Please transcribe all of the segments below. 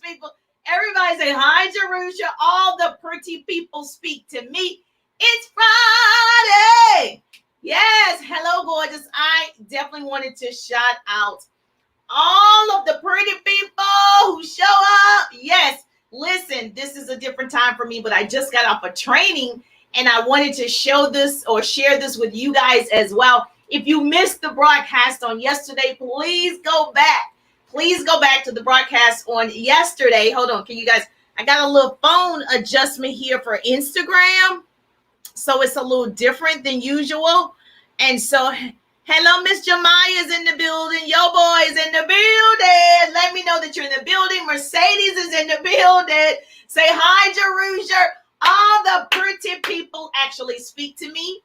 people. Everybody say hi, Jerusha. All the pretty people speak to me. It's Friday. Yes, hello, gorgeous. I definitely wanted to shout out all of the pretty people who show up. Yes, listen, this is a different time for me, but I just got off a training and I wanted to show this or share this with you guys as well. If you missed the broadcast on yesterday, please go back. Please go back to the broadcast on yesterday. Hold on, can you guys? I got a little phone adjustment here for Instagram, so it's a little different than usual. And so, hello, Miss Jemiah is in the building. Yo, boy is in the building. Let me know that you're in the building. Mercedes is in the building. Say hi, Jerusha. All the pretty people actually speak to me.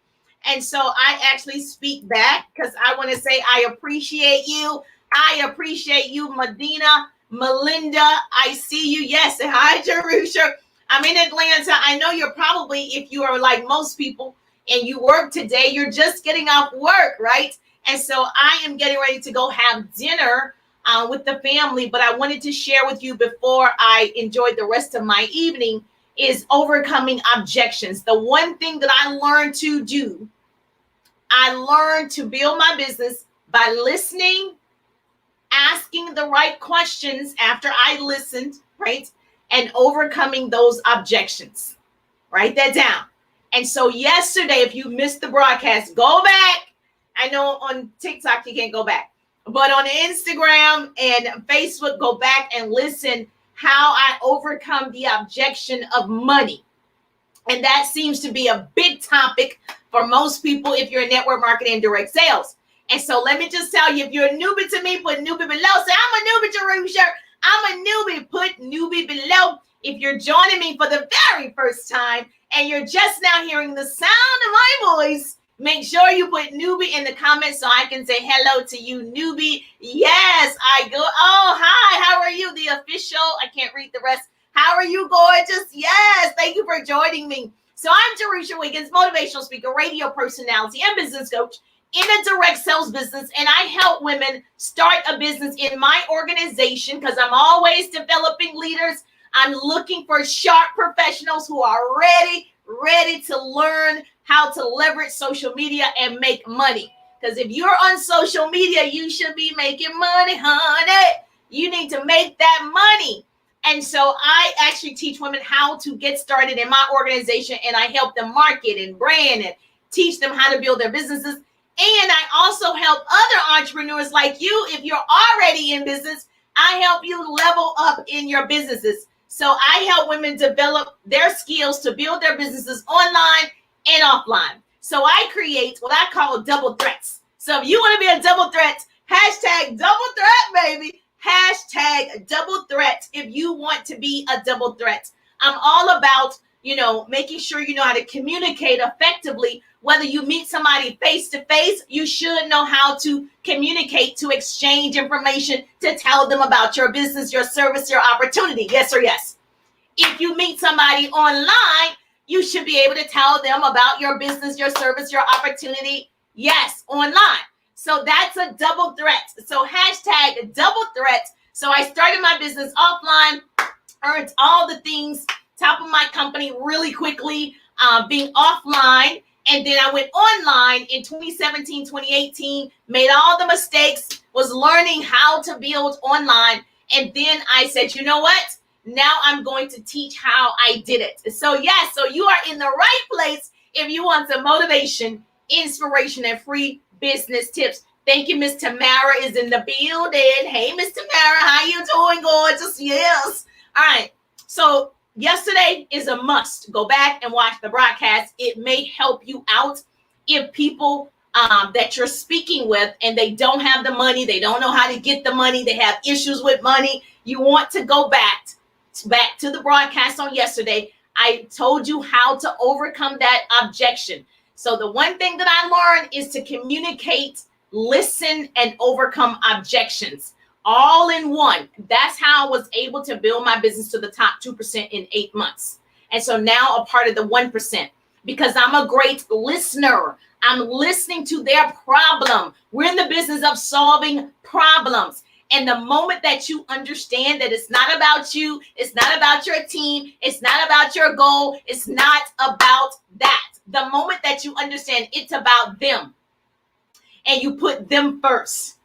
And so I actually speak back because I want to say I appreciate you. I appreciate you, Medina, Melinda. I see you. Yes, say hi, Jerusha. I'm in Atlanta. I know you're probably, if you are like most people and you work today, you're just getting off work, right? And so I am getting ready to go have dinner with the family. But I wanted to share with you before I enjoyed the rest of my evening is overcoming objections. The one thing that I learned to do, I learned to build my business by listening, asking the right questions after I listened, right? And overcoming those objections. Write that down. And so yesterday, if you missed the broadcast, go back. I know on TikTok you can't go back, but on Instagram and Facebook, go back and listen how I overcome the objection of money. And that seems to be a big topic for most people if you're in network marketing and direct sales. And so let me just tell you, if you're a newbie to me, put newbie below. Say, I'm a newbie, Jerusha. I'm a newbie. Put newbie below. If you're joining me for the very first time and you're just now hearing the sound of my voice, make sure you put newbie in the comments so I can say hello to you, newbie. Yes, I go. Oh, hi. How are you? The official. I can't read the rest. How are you, gorgeous? Yes, thank you for joining me. So I'm Jerusha Wiggins, motivational speaker, radio personality, and business coach in a direct sales business. And I help women start a business in my organization because I'm always developing leaders. I'm looking for sharp professionals who are ready to learn how to leverage social media and make money. Because if you're on social media, you should be making money, honey. You need to make that money. And so I actually teach women how to get started in my organization, and I help them market and brand and teach them how to build their businesses. And I also help other entrepreneurs like you. If you're already in business, I help you level up in your businesses. So I help women develop their skills to build their businesses online and offline. So I create what I call double threats. So if you want to be a double threat, hashtag double threat, baby. Hashtag double threat if you want to be a double threat. I'm all about, making sure you know how to communicate effectively. Whether you meet somebody face to face, you should know how to communicate, to exchange information, to tell them about your business, your service, your opportunity. Yes or yes. If you meet somebody online, you should be able to tell them about your business, your service, your opportunity. Yes, online. So that's a double threat. So hashtag double threat. So I started my business offline, earned all the things, top of my company really quickly, being offline. And then I went online in 2017, 2018, made all the mistakes, was learning how to build online. And then I said, you know what? Now I'm going to teach how I did it. So yes, so you are in the right place if you want some motivation, inspiration, and free business tips. Thank you. Miss Tamara is in the building. Hey, Miss Tamara, how you doing, gorgeous? Yes. All right. So yesterday is a must. Go back and watch the broadcast. It may help you out if people that you're speaking with and they don't have the money, they don't know how to get the money, they have issues with money. You want to go back to the broadcast on yesterday. I told you how to overcome that objection. So the one thing that I learned is to communicate, listen, and overcome objections all in one. That's how I was able to build my business to the top 2% in 8 months. And so now a part of the 1% because I'm a great listener. I'm listening to their problem. We're in the business of solving problems. And the moment that you understand that it's not about you, it's not about your team, it's not about your goal, it's not about that. The moment that you understand it's about them and you put them first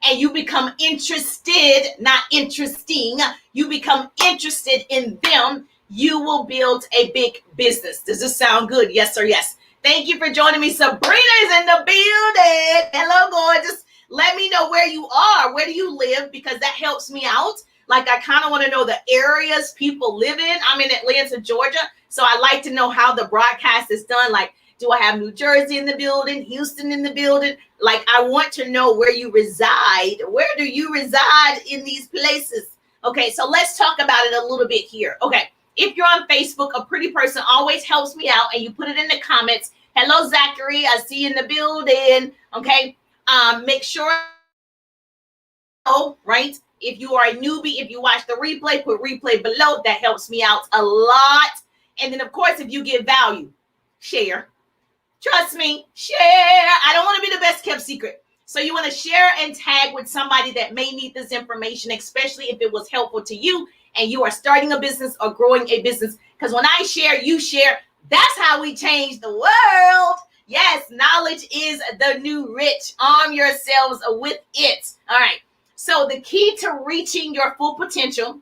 and you become interested, not interesting, you become interested in them, you will build a big business. Does this sound good? Yes or yes? Thank you for joining me. Sabrina's in the building. Hello, gorgeous. Let me know where you are. Where do you live? Because that helps me out. Like, I kind of want to know the areas people live in. I'm in Atlanta, Georgia. So I like to know how the broadcast is done. Like, do I have New Jersey in the building, Houston in the building? Like, I want to know where you reside. Where do you reside in these places? Okay, so let's talk about it a little bit here. Okay, if you're on Facebook, a pretty person always helps me out, and you put it in the comments. Hello, Zachary. I see you in the building. Okay, make sure, right? If you are a newbie, if you watch the replay, put replay below. That helps me out a lot. And then, of course, if you get value, share. Trust me, share. I don't want to be the best kept secret. So you want to share and tag with somebody that may need this information, especially if it was helpful to you and you are starting a business or growing a business. Because when I share, you share. That's how we change the world. Yes, knowledge is the new rich. Arm yourselves with it. All right. So the key to reaching your full potential,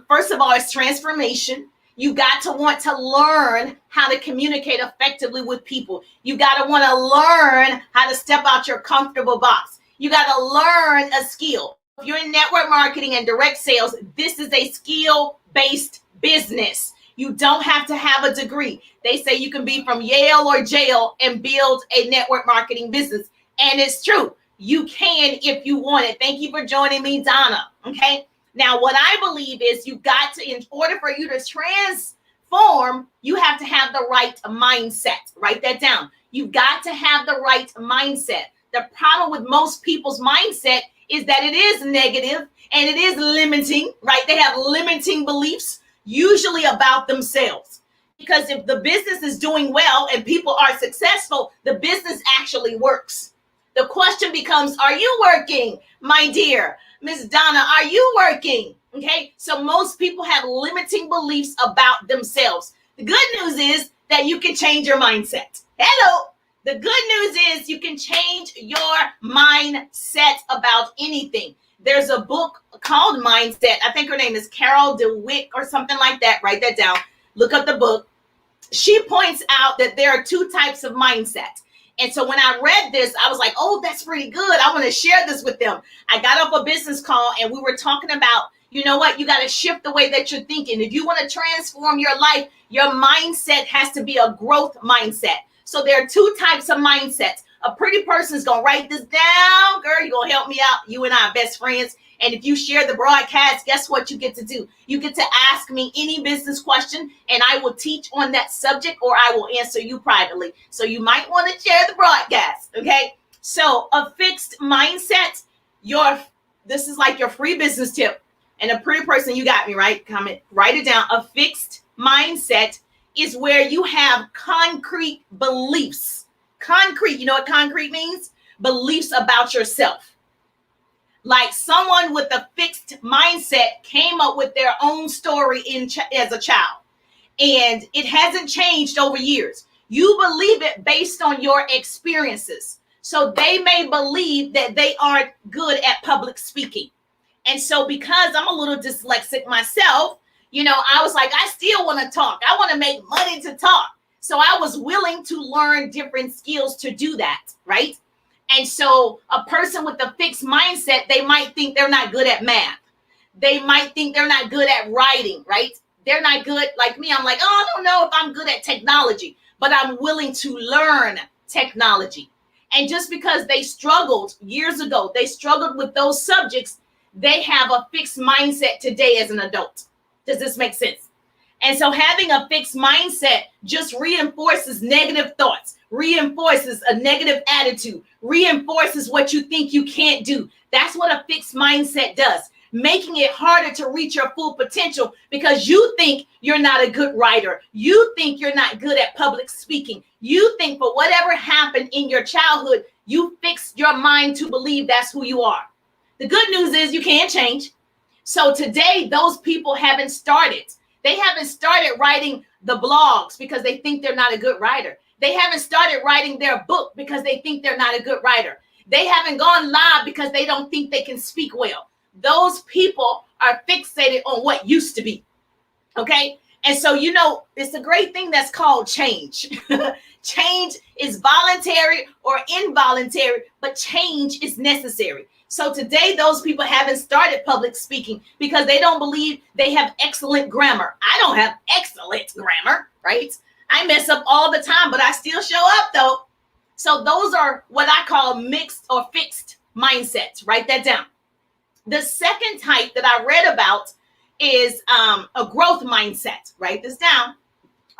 first of all, is transformation. You got to want to learn how to communicate effectively with people. You got to want to learn how to step out your comfortable box. You got to learn a skill. If you're in network marketing and direct sales, this is a skill-based business. You don't have to have a degree. They say you can be from Yale or jail and build a network marketing business. And it's true. You can if you want it. Thank you for joining me, Donna. Okay. Now, what I believe is you got to, in order for you to transform, you have to have the right mindset. Write that down. You've got to have the right mindset. The problem with most people's mindset is that it is negative and it is limiting, right? They have limiting beliefs, usually about themselves. Because if the business is doing well and people are successful, the business actually works. The question becomes, are you working, my dear? Miss Donna, are you working? Okay, so most people have limiting beliefs about themselves. The good news is that you can change your mindset. Hello. The good news is you can change your mindset about anything. There's a book called Mindset. I think her name is Carol DeWitt or something like that. Write that down. Look up the book. She points out that there are two types of mindset. And so when I read this, I was like, oh, that's pretty good. I want to share this with them. I got off a business call and we were talking about, you know what? You got to shift the way that you're thinking. If you want to transform your life, your mindset has to be a growth mindset. So there are two types of mindsets. A pretty person is going to write this down. Girl, you're going to help me out. You and I are best friends. And if you share the broadcast, guess what you get to do? You get to ask me any business question, and I will teach on that subject, or I will answer you privately. So you might want to share the broadcast, okay? So a fixed mindset, this is like your free business tip. And a pretty person, you got me, right? Comment, write it down. A fixed mindset is where you have concrete beliefs. Concrete, you know what concrete means? Beliefs about yourself. Like someone with a fixed mindset came up with their own story as a child. And it hasn't changed over years. You believe it based on your experiences. So they may believe that they aren't good at public speaking. And so because I'm a little dyslexic myself, you know, I was like, I still want to talk. I want to make money to talk. So I was willing to learn different skills to do that, right? And so a person with a fixed mindset, they might think they're not good at math. They might think they're not good at writing, right? They're not good like me. I'm like, oh, I don't know if I'm good at technology, but I'm willing to learn technology. And just because they struggled years ago, they struggled with those subjects, they have a fixed mindset today as an adult. Does this make sense? And so having a fixed mindset just reinforces negative thoughts, reinforces a negative attitude, reinforces what you think you can't do. That's what a fixed mindset does, making it harder to reach your full potential because you think you're not a good writer. You think you're not good at public speaking. You think for whatever happened in your childhood, you fixed your mind to believe that's who you are. The good news is you can change. So today, those people haven't started. They haven't started writing the blogs because they think they're not a good writer. They haven't started writing their book because they think they're not a good writer. They haven't gone live because they don't think they can speak well. Those people are fixated on what used to be. Okay? And so, it's a great thing that's called change. Change is voluntary or involuntary, but change is necessary. So today, those people haven't started public speaking because they don't believe they have excellent grammar. I don't have excellent grammar, right? I mess up all the time, but I still show up though. So those are what I call mixed or fixed mindsets. Write that down. The second type that I read about is a growth mindset. Write this down.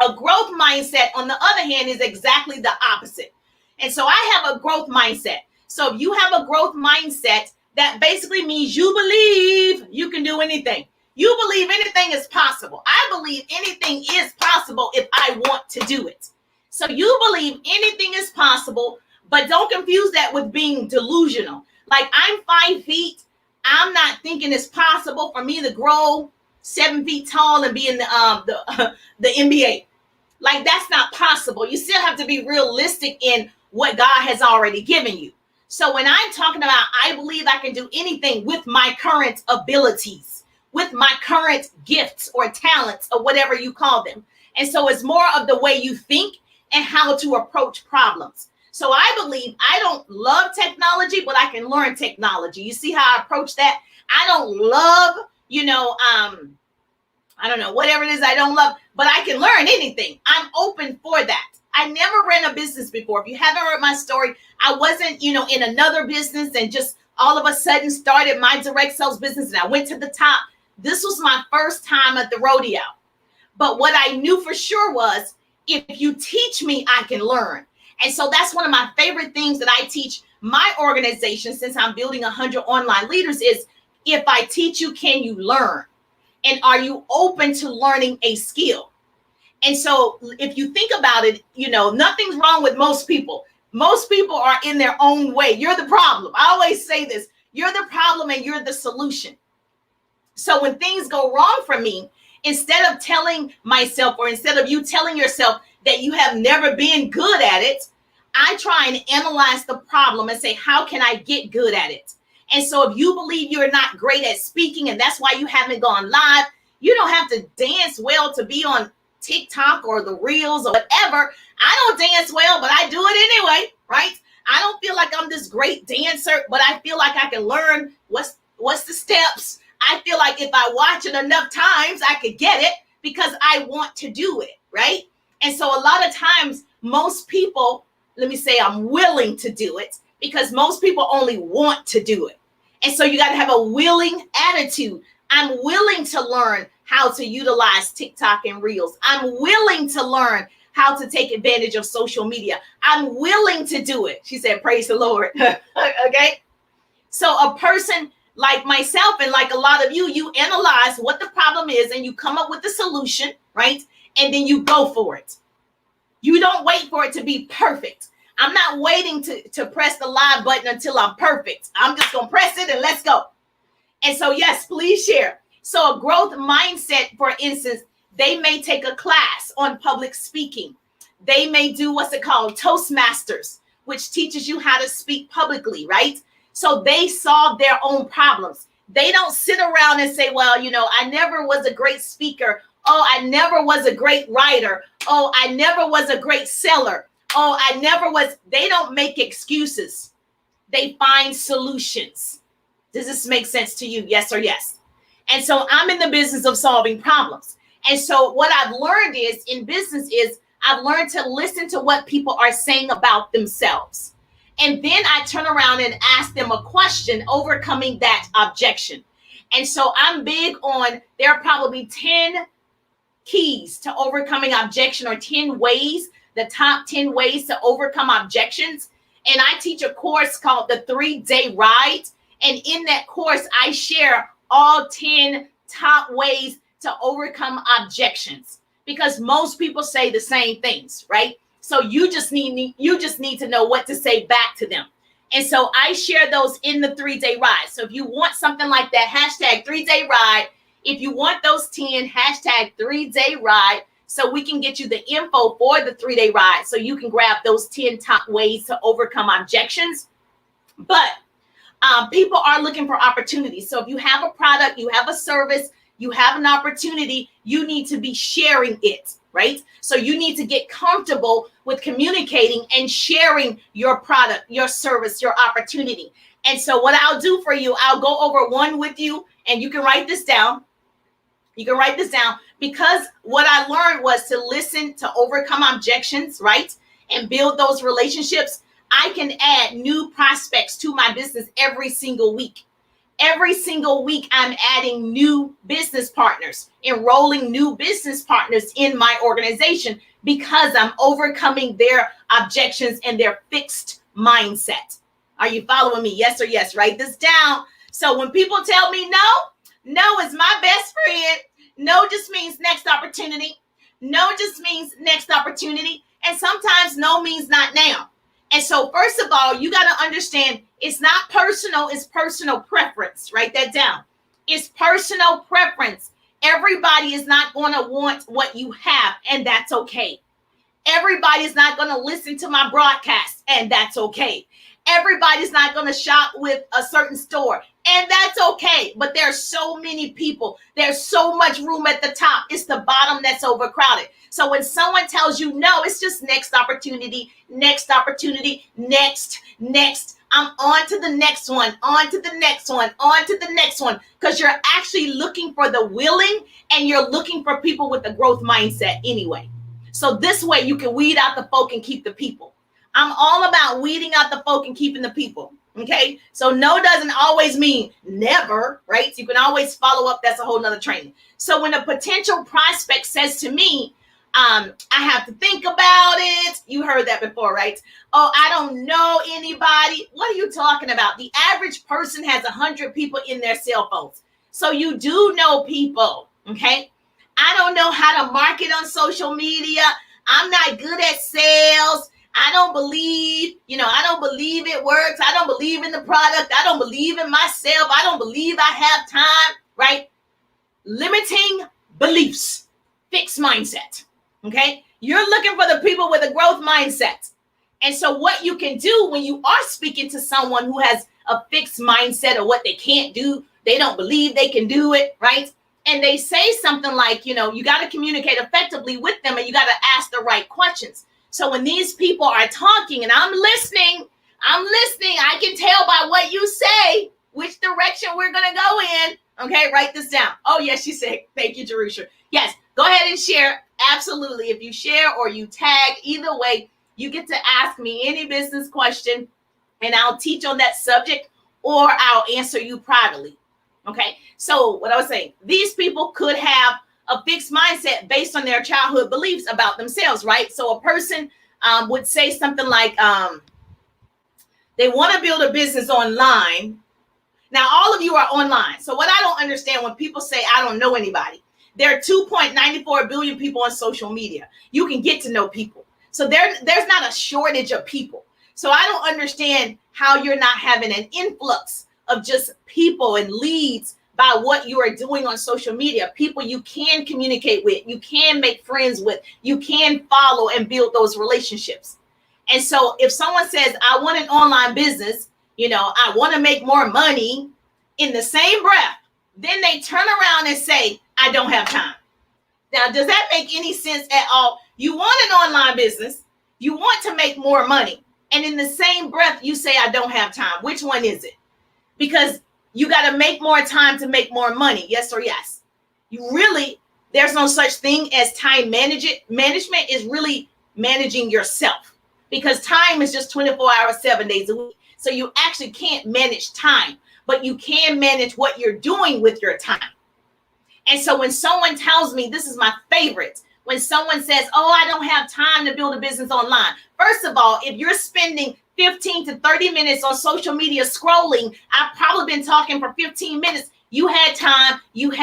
A growth mindset, on the other hand, is exactly the opposite. And so I have a growth mindset. So if you have a growth mindset, that basically means you believe you can do anything. You believe anything is possible. I believe anything is possible if I want to do it. So you believe anything is possible, but don't confuse that with being delusional. Like, I'm 5 feet. I'm not thinking it's possible for me to grow 7 feet tall and be in the NBA. Like, that's not possible. You still have to be realistic in what God has already given you. So when I'm talking about, I believe I can do anything with my current abilities, with my current gifts or talents or whatever you call them. And so it's more of the way you think and how to approach problems. So I believe I don't love technology, but I can learn technology. You see how I approach that? I don't love, I don't know, whatever it is I don't love, but I can learn anything. I'm open for that. I never ran a business before. If you haven't heard my story, I wasn't, in another business and just all of a sudden started my direct sales business and I went to the top. This was my first time at the rodeo. But what I knew for sure was, if you teach me, I can learn. And so that's one of my favorite things that I teach my organization, since I'm building 100 online leaders, is if I teach you, can you learn? And are you open to learning a skill? And so if you think about it, nothing's wrong with most people. Most people are in their own way. You're the problem. I always say this. You're the problem and you're the solution. So when things go wrong for me, instead of telling myself, or instead of you telling yourself that you have never been good at it, I try and analyze the problem and say, how can I get good at it? And so if you believe you're not great at speaking and that's why you haven't gone live, you don't have to dance well to be on TikTok or the reels or whatever. I don't dance well, but I do it anyway, right? I don't feel like I'm this great dancer, but I feel like I can learn what's the steps. I feel like if I watch it enough times, I could get it because I want to do it, right? And so a lot of times, most people, let me say I'm willing to do it, because most people only want to do it. And so you got to have a willing attitude. I'm willing to learn how to utilize TikTok and Reels. I'm willing to learn how to take advantage of social media. I'm willing to do it. She said, praise the Lord. Okay. So a person like myself and like a lot of you analyze what the problem is and you come up with the solution, right? And then you go for it. You don't wait for it to be perfect. I'm not waiting to press the live button until I'm perfect. I'm just going to press it and let's go. And so, yes, please share. So a growth mindset, for instance, they may take a class on public speaking. They may do what's it called? Toastmasters, which teaches you how to speak publicly, right? So they solve their own problems. They don't sit around and say, well, I never was a great speaker. Oh, I never was a great writer. Oh, I never was a great seller. Oh, I never was. They don't make excuses. They find solutions. Does this make sense to you? Yes or yes? And so I'm in the business of solving problems. And so what I've learned is in business is I've learned to listen to what people are saying about themselves. And then I turn around and ask them a question, overcoming that objection. And so I'm big on, there are probably 10 keys to overcoming objection, or 10 ways, the top 10 ways to overcome objections. And I teach a course called the 3-Day Ride. And in that course, I share all 10 top ways to overcome objections, because most people say the same things, right? So you just need to know what to say back to them. And so I share those in the 3-day ride. So if you want something like that, hashtag 3-day ride. If you want those 10, hashtag 3-day ride, so we can get you the info for the 3-day ride so you can grab those 10 top ways to overcome objections. But people are looking for opportunities. So if you have a product, you have a service, you have an opportunity, you need to be sharing it, right? So you need to get comfortable with communicating and sharing your product, your service, your opportunity. And so what I'll do for you, I'll go over one with you, and you can write this down. You can write this down, because what I learned was to listen, to overcome objections, right? And build those relationships. I can add new prospects to my business every single week. Every single week, I'm adding new business partners, enrolling new business partners in my organization, because I'm overcoming their objections and their fixed mindset. Are you following me? Yes or yes? Write this down. So when people tell me no, no is my best friend. No just means next opportunity. No just means next opportunity. And sometimes no means not now. And so first of all, you got to understand, it's not personal, it's personal preference. Write that down. It's personal preference. Everybody is not going to want what you have, and that's okay. Everybody's not going to listen to my broadcast, and that's okay. Everybody's not going to shop with a certain store, and that's okay. But there's so many people. There's so much room at the top. It's the bottom that's overcrowded. So when someone tells you no, it's just next opportunity, next opportunity, next. I'm on to the next one, on to the next one, on to the next one. Because you're actually looking for the willing, and you're looking for people with a growth mindset anyway. So this way you can weed out the folk and keep the people. I'm all about weeding out the folk and keeping the people. Okay. So no doesn't always mean never, right? You can always follow up. That's a whole nother training. So when a potential prospect says to me, I have to think about it. You heard that before, right? Oh, I don't know anybody. What are you talking about? The average person has 100 people in their cell phones. So you do know people. Okay. I don't know how to market on social media. I'm not good at sales. I don't believe it works. I don't believe in the product. I don't believe in myself. I don't believe I have time, right? Limiting beliefs, fixed mindset, okay? You're looking for the people with a growth mindset. And so what you can do when you are speaking to someone who has a fixed mindset of what they can't do, they don't believe they can do it, right? And they say something like, you got to communicate effectively with them, and you got to ask the right questions. So when these people are talking and I'm listening, I can tell by what you say which direction we're going to go in. Okay, write this down. Oh, yes, she said, thank you, Jerusha. Yes, go ahead and share. Absolutely. If you share or you tag, either way, you get to ask me any business question, and I'll teach on that subject, or I'll answer you privately. Okay, so what I was saying, these people could have a fixed mindset based on their childhood beliefs about themselves, right? So a person would say something like, they want to build a business online. Now, all of you are online. So what I don't understand when people say, I don't know anybody, there are 2.94 billion people on social media. You can get to know people. So there's not a shortage of people. So I don't understand how you're not having an influx of just people and leads by what you are doing on social media. People you can communicate with, you can make friends with, you can follow and build those relationships. And so if someone says, I want an online business, I want to make more money, in the same breath, then they turn around and say, I don't have time. Now, does that make any sense at all? You want an online business, you want to make more money, and in the same breath, you say, I don't have time. Which one is it? Because you got to make more time to make more money. Yes or yes? There's no such thing as time management. Management is really managing yourself, because time is just 24 hours, 7 days a week. So you actually can't manage time, but you can manage what you're doing with your time. And so when someone tells me, this is my favorite, when someone says, oh, I don't have time to build a business online. First of all, if you're spending 15 to 30 minutes on social media scrolling, I've probably been talking for 15 minutes. You had time. Yes,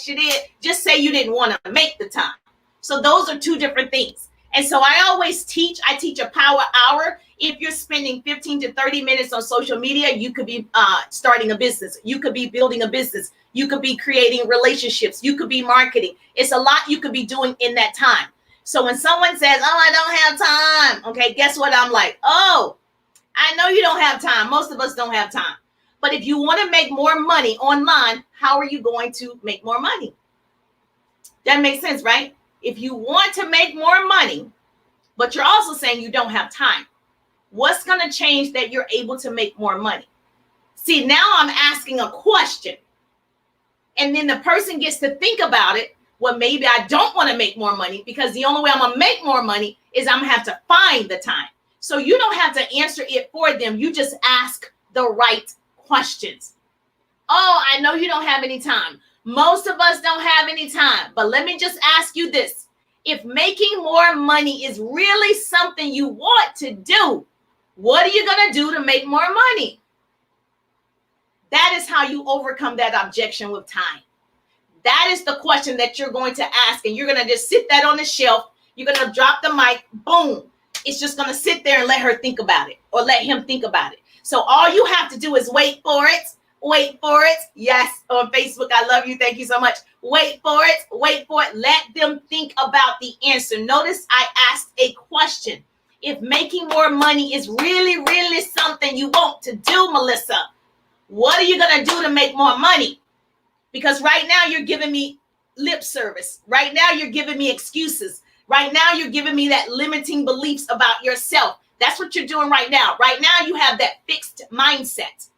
you did. Just say you didn't want to make the time. So those are two different things. And so I teach a power hour. If you're spending 15 to 30 minutes on social media, you could be starting a business. You could be building a business. You could be creating relationships. You could be marketing. It's a lot you could be doing in that time. So when someone says, oh, I don't have time, okay, guess what? I'm like, oh, I know you don't have time. Most of us don't have time. But if you want to make more money online, how are you going to make more money? That makes sense, right? If you want to make more money, but you're also saying you don't have time, what's going to change that you're able to make more money? See, now I'm asking a question. And then the person gets to think about it. Well, maybe I don't want to make more money because the only way I'm going to make more money is I'm going to have to find the time. So you don't have to answer it for them. You just ask the right questions. Oh, I know you don't have any time. Most of us don't have any time. But let me just ask you this. If making more money is really something you want to do, what are you going to do to make more money? That is how you overcome that objection with time. That is the question that you're going to ask. And you're going to just sit that on the shelf. You're going to drop the mic. Boom. It's just going to sit there and let her think about it or let him think about it. So all you have to do is wait for it. Wait for it. Yes, on Facebook, I love you. Thank you so much. Wait for it. Wait for it. Let them think about the answer. Notice I asked a question. If making more money is really, really something you want to do, Melissa, what are you going to do to make more money? Because right now you're giving me lip service. Right now you're giving me excuses. Right now you're giving me that limiting beliefs about yourself. That's what you're doing right now. Right now you have that fixed mindset.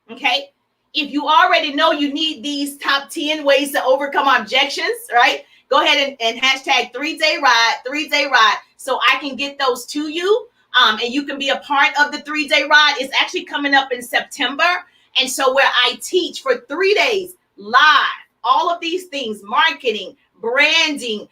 Okay? If you already know you need these top 10 ways to overcome objections, right? Go ahead and hashtag 3-day ride, so I can get those to you. And you can be a part of the 3-day ride. It's actually coming up in September. And so where I teach for 3 days live, all of these things, marketing, branding,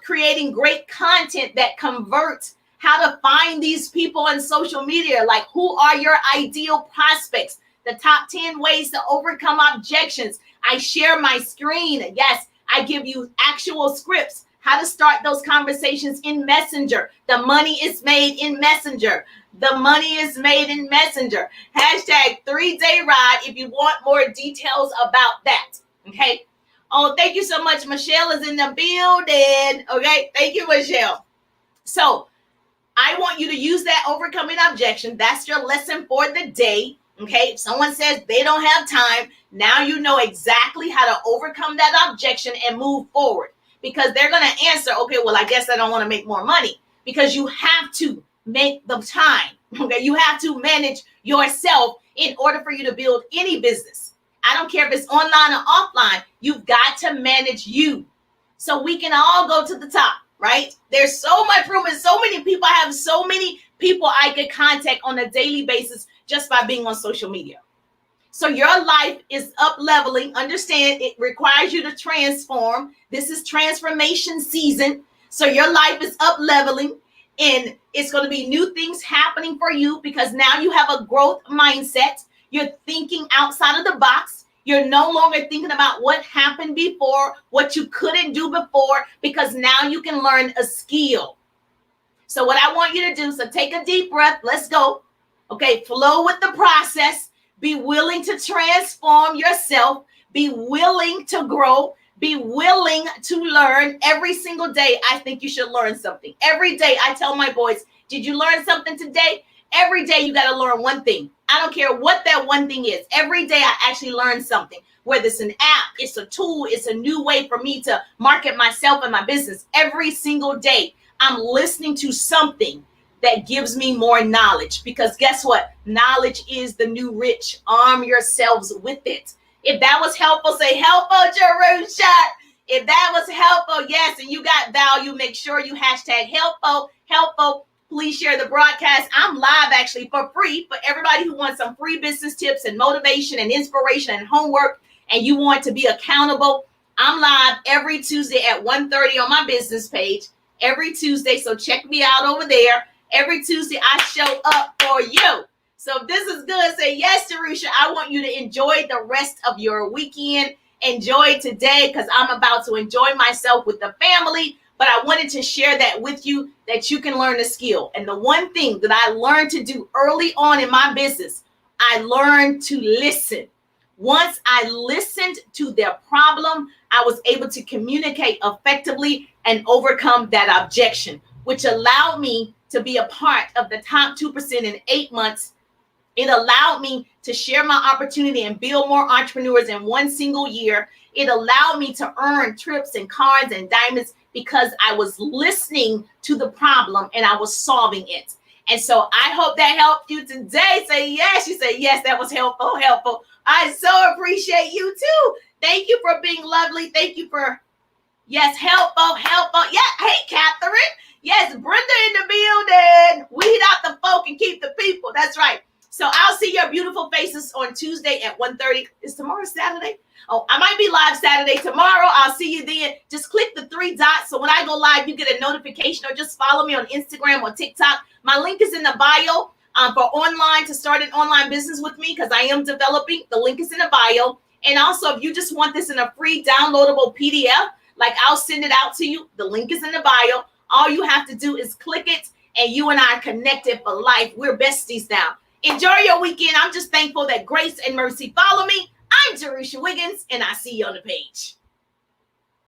creating great content that converts, how to find these people on social media, like who are your ideal prospects, the top 10 ways to overcome objections. I share my screen. Yes, I give you actual scripts, how to start those conversations in Messenger. The money is made in Messenger. The money is made in Messenger. Hashtag 3-day ride if you want more details about that. Okay. Oh, thank you so much. Michelle is in the building. Okay. Thank you, Michelle. So I want you to use that overcoming objection. That's your lesson for the day. Okay. If someone says they don't have time, now you know exactly how to overcome that objection and move forward, because they're going to answer, okay, well, I guess I don't want to make more money, because you have to make the time. Okay. You have to manage yourself in order for you to build any business. I don't care if it's online or offline. You've got to manage you so we can all go to the top, right? There's so much room and so many people. I have so many people I could contact on a daily basis just by being on social media. So your life is up leveling. Understand, it requires you to transform. This is transformation season. So your life is up leveling, and it's going to be new things happening for you because now you have a growth mindset. You're thinking outside of the box. You're no longer thinking about what happened before, what you couldn't do before, because now you can learn a skill. So what I want you to do, so take a deep breath. Let's go. Okay, flow with the process. Be willing to transform yourself. Be willing to grow. Be willing to learn every single day. I think you should learn something. Every day I tell my boys, did you learn something today? Every day you got to learn one thing. I don't care what that one thing is. Every day I actually learn something, whether it's an app, it's a tool, it's a new way for me to market myself and my business. Every single day I'm listening to something that gives me more knowledge, because guess what? Knowledge is the new rich. Arm yourselves with it. If that was helpful, say helpful, Jerusha. If that was helpful, yes, and you got value, make sure you hashtag helpful. Please share the broadcast. I'm live actually for free for everybody who wants some free business tips and motivation and inspiration and homework, and you want to be accountable. I'm live every Tuesday at 1:30 on my business page. Every Tuesday, so check me out over there. Every Tuesday, I show up for you. So if this is good, say yes, Jerusha. I want you to enjoy the rest of your weekend. Enjoy today, because I'm about to enjoy myself with the family. but I wanted to share that with you, that you can learn the skill. And the one thing that I learned to do early on in my business, I learned to listen. Once I listened to their problem, I was able to communicate effectively and overcome that objection, which allowed me to be a part of the top 2% in 8 months. It allowed me to share my opportunity and build more entrepreneurs in one single year. It allowed me to earn trips and cards and diamonds because I was listening to the problem and I was solving it. And so I hope that helped you today. Say yes. You say yes, that was helpful. I so appreciate you too. Thank you for being lovely. Thank you for, yes, helpful. Yeah, hey, Catherine. Yes, Brenda in the building. Weed out the folk and keep the people. That's right. So I'll see your beautiful faces on Tuesday at 1:30. Is tomorrow Saturday? Oh, I might be live Saturday. Tomorrow, I'll see you then. Just click the 3 dots. So when I go live, you get a notification, or just follow me on Instagram or TikTok. My link is in the bio for online, to start an online business with me, because I am developing. The link is in the bio. And also, if you just want this in a free downloadable PDF, like I'll send it out to you. The link is in the bio. All you have to do is click it, and you and I are connected for life. We're besties now. Enjoy your weekend. I'm just thankful that grace and mercy follow me. I'm Jerusha Wiggins, and I see you on the page.